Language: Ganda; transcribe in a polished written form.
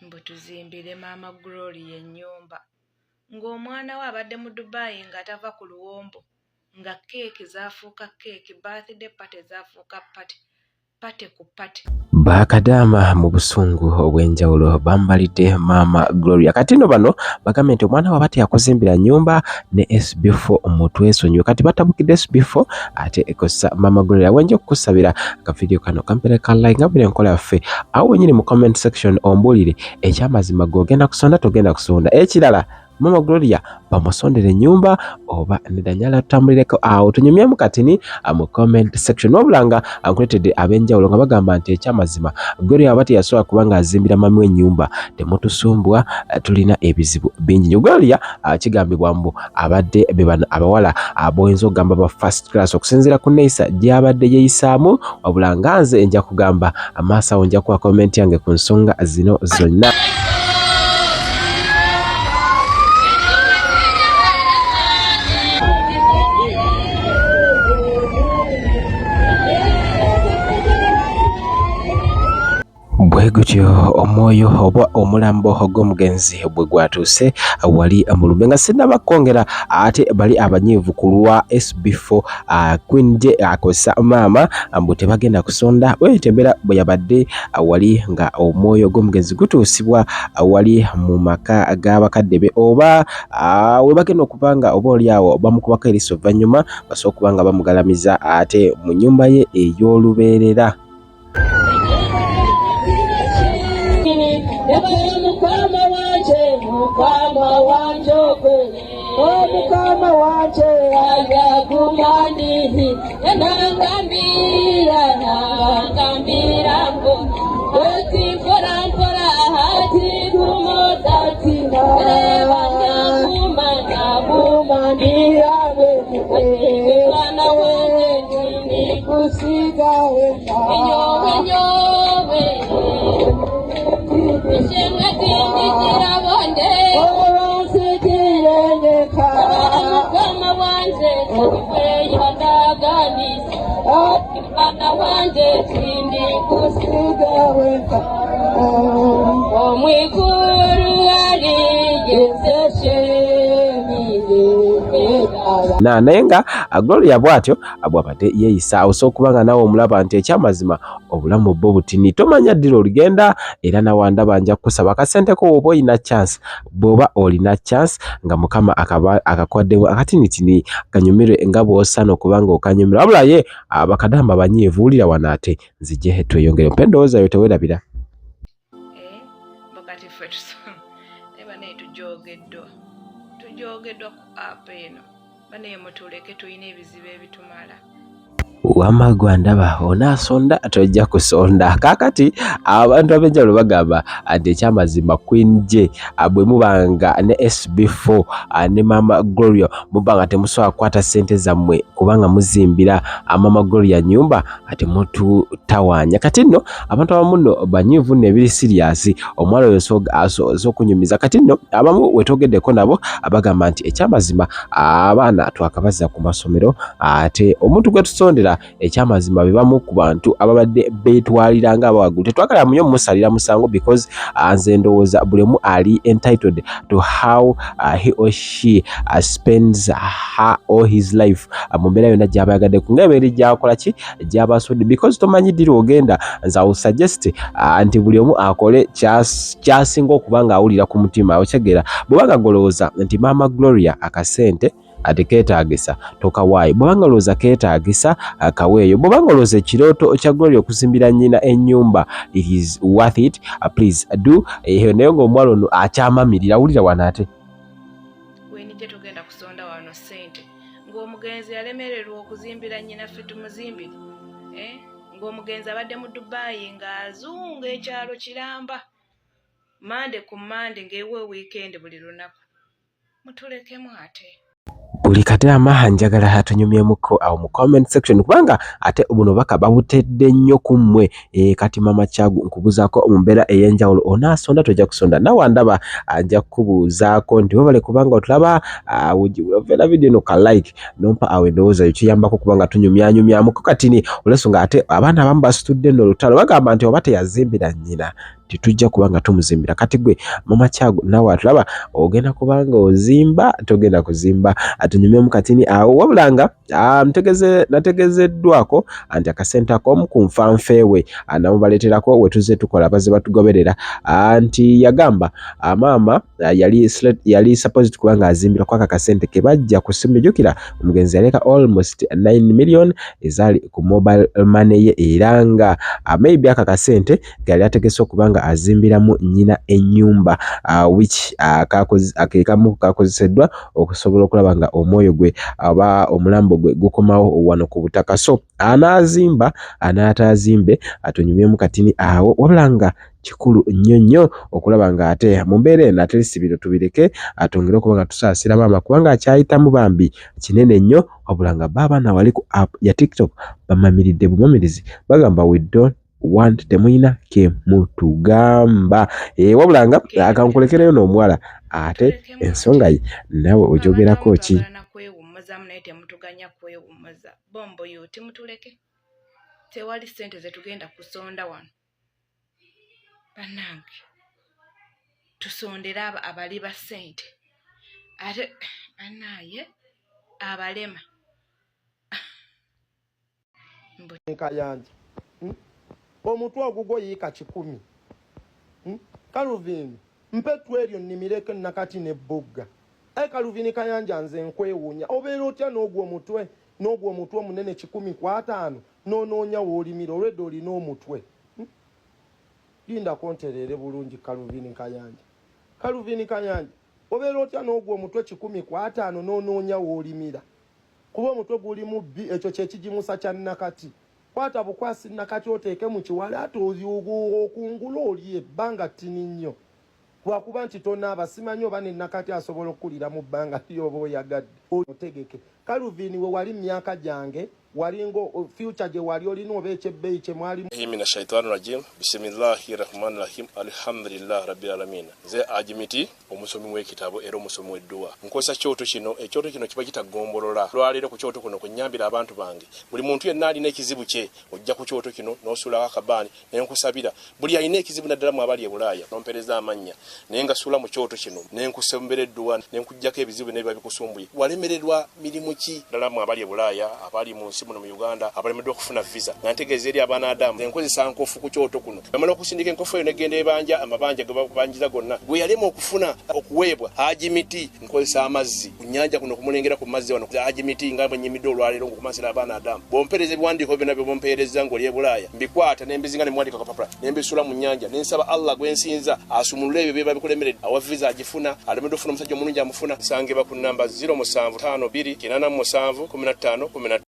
mbu tuzimbire Maama Gloria ennyumba ng'omwana we abadde mu Dubai nga tava ku luwombo nga keeki zaafuuka keeki, birthday party zaafuuka pate ku pate. Bakadaama mu busungu obw'enjawulo bambalidde Maama Gloria. Kati nno bano bagambye nti omwana waabwe teyakuzimbira nnyumba ne SB4 mu twesonyiwe. Kati batabukidde SB4 ate ekosa Maama Gloria. Wenja okukusabira akavidiyo kano kampere ka like nga buli enkola yaffe awo wenyini mu comment section ombuulire ekyamazima g'ogenda kusonda togenda kusonda. Ekirala Maama Gloria bamusondere ennyumba oba nedanyala tutambulireko awo tunyumyemu katini mu comment section. Wabula nga nkuletedde ab'enjawulo nga bagamba nti ekyamazima Gloria aba teyasobola kuba nga azimbira mami we ennyumba temutusumbwa, tulina ebizibu bingi nnyo. Gloria kigambibwa mbu abadde be bano abawala aboyinza okugamba ba first class okusinziira ku neeyisa gy'abadde yeeyisaamu, wabula nga nze nja kugamba amaaso awo nja kuwa comment yange ku nsonga zino zonna. Bwe gutyo omwoyo oba omulambo gw'omugenzi bwe gwatuuse wali mu lumbe nga sinnaba kwongera ate bali abanyiivu ku lwa SB4 Queen J akozesa maama mbu tebagenda kusonda wetembera bwe yabadde wali nga omwoyo gw'omugenzi gutuusibwa wali mu maka g'abakadde be oba we bagenda okuba nga oba oli awo bamukubako eriiso oluvannyuma basobola okuba nga bamugalamiza ate mu nnyumba ye ey'olubeerera. Mukama wanje ayakumanihi yanangambira ngo weti mpora hati kumodatina kumandira mwana wanje nikusiga wenyowe naye nga Gloria bw'atyo bw'abadde yeeyisa osobola okuba nga naawe omulaba nti ekyamazima obulamu bwo butini tomanya ddira oligenda era nawe ndaba nja kukusaba akasenteko bw'oba olina chance nga Mukama akakwaddewo akatinitini kanyumirwe nga bw'osaana okuba nga okanyumira. Wabula ye bakadamba banyiivu wulira wano ate nzije tweyongere mpe endowooza yo teweerabira. Bukati ffe eba naye tujoogeddwa ku app eno banaye mutuleke tulina ebizibu ebitumala. Wamma gwa ndaba onaasonda tojja kusonda. Kaakati abantu ab'enjawulo bagamba nti ekyamazima Queen J bwe mubanga ne SB4 ne Maama Gloria mubanga temusobola kukwata ssente zammwe kubanga muzimbira Maama Gloria nnyumba ate mututawaanya. Kati nno abantu abamu nno banyiivu nno ebiri siriyasi omuwala oyo asobola okunyumiza. Kati nno abamu wetwogeddeko nabo bagamba nti ekyamazima abaana twakabaza ku masomero ate omuntu gwe tusondera ekyamazima bebamu ku bantu ababadde beetwalira nga abawagulu tetwagala munyo mumusalira musango because nze ndowooza buli omu ali entitled to how he or she spends her or his life mu mbeera yonna gy'aba yagadde ku ng'ebeeri gy'akola ki gy'abasodde because tomanyi ddiri ogenda nze awo suggest nti buli omu akole kyasinga okuba nga awulira ku mutima okyegera bw'obanga golowooza nti Maama Gloria akasente ate keetaagisa tokawaayo bw'obanga olowooza keetaagisa kaweeyo bw'obanga olowooza ekirooto kya Gloria okuzimbira nnyina ennyumba it is worth it please do naye ng'omuwala ono akyamamirira wulira wano ate wenijje tugenda kusonda wano ssente ng'omugenzi yalemererwa okuzimbira nnyinaffe tumuzimbire ng'omugenzi abadde mu Dubai ng'azunga ekyalo kiramba mande ku mande ng'ewa weekend buli lunaku mutulekemu ate. Buli kate amaha njagala hatunyumyemuko awo mu comment section kubanga ate buno baka babutedde nnyo kummwe kati mama Kyagu nkubuzaako omumbera ey'enjawulo onaasonda tojja kusonda nawe ndaba anja kubuuzaako nti webale kubanga otulaba wovera video no ka like nompa awe ndowooza kiyambako kubanga tunyumyanyumyamuko katini olwensonga ate abaana abamu basitudde nno olutalo bagamba nti oba teyazimbira nnyina titujja kubanga tumuzimbira kati gwe mama Kyagu nawe atulaba ogenda kubanga ozimba togenda kuzimba atunyumyemu katini awo wabulanga nategezeddwako anti akasente akomu ku nfanfeewe nabo baleeterako wetuze tukola baze batugoberera anti yagamba maama yali supposed kubanga azimbira kwa akasente ke bajja ku simu jukira omugenzi yaleka almost 9 million ezali ku mobile money ye eranga maybe akasente gali ategese okubanga azimbiramu nnyina ennyumba which akekamu kakozeseddwa okusobola okulaba nga omwoyo gwe aba omulambo gwe gukomawo wano ku butaka so anaazimba anaatazimbe atunyumyemu katini awo wabulanga kikulu nnyo okulaba nga ate mu mbeera eno ate lisibiro tubireke atongere okuba nga tusaasira maama kubanga akyayitamu bambi kinene nnyo wabulanga baaba wali ku app ya TikTok bamamiridde bumamirizi bagamba we don't want temuyina ke mutugamba wabulanga akankulekereyo n'omuwala ate ensonga ye nawe ojogerako ki naye temutuganya kwewummuza bombo yo timutuleke tewali ssente zetugenda kusonda wano bannange tusondera abali ba ssente ate bannaaye abalema nkayanja omutwe ogugwo yiika 10 Kaluvini mpetu eryo nimireke nakati ne bugga Kaluvini Kayanja nze nkwewunya obeera otya n'ogwo omutwe munene 10 ku 5 n'onoonya w'olimira olwedde olina omutwe linda konterere bulungi Kaluvini Kayanja obeera otya n'ogwo omutwe 10 ku 5 n'onoonya w'olimira kuba omutwe gulimu ekyo kyekigimusa kya nakati kwata bukwasi nakati oteeke mu kiwala ate okungula oli ebbanga ttini nnyo lwakuba nti tonaaba simanyi oba ne nakati asobola okukulira mu bbanga lyoba oyagadde otegeke Kaluvini we wali myaka gyange walingo future gye wali olina oba ekyebbeeyi kye mwali mina shaitani rajim bisimillahi rahmani rahim alhamdulillah rabbil alamin ze ajimiti omusomi w'ekitabo era omusomi w'edduwa nkosa ekyoto kino kiba kitagombolola lwaleero ku kyoto kuno kunyambira abantu bange buli muntu yenna alina ekizibu kye ojja ku kyoto kino n'osuulako akabaani nenkusabira buli alina ekizibu naddala mu abali e Bulaaya nompereza amannya naye nga suula mu kyoto kino nenkusembera edduwa nenkujjako ebizibu n'ebiba bikusumbuye walemererwa mirimu ki ddala mu abali e Bulaaya abali mu nsi muno mu Uganda abalemeddwa okufuna visa nga ntegeeza eri abaana Adamu enkozesa nkofu ku kyoto kuno bamala okusindika enkofu eyo negenda ebanja amabanja ge babanjiza gonna gwe yalema okufuna okuweebwa ajimiti nkozesa amazzi ku nnyanja kuno kumulengera ku mazzi wano ajimiti nga bwenyimidde olwaleero ngokumasira abaana Adamu bompereza ebiwandiiko byonna bye bompereza ng'oli e Bulaaya mbikwata nembizinga ne muwandiika kapapula nembisula mu nnyanja nensaba Allah gwensinza asumulule ebyo byeba bikulemeredde awa visa agifuna alemeddwa okufuna omusajja omulungi amufuna sangeba ku namba 075288715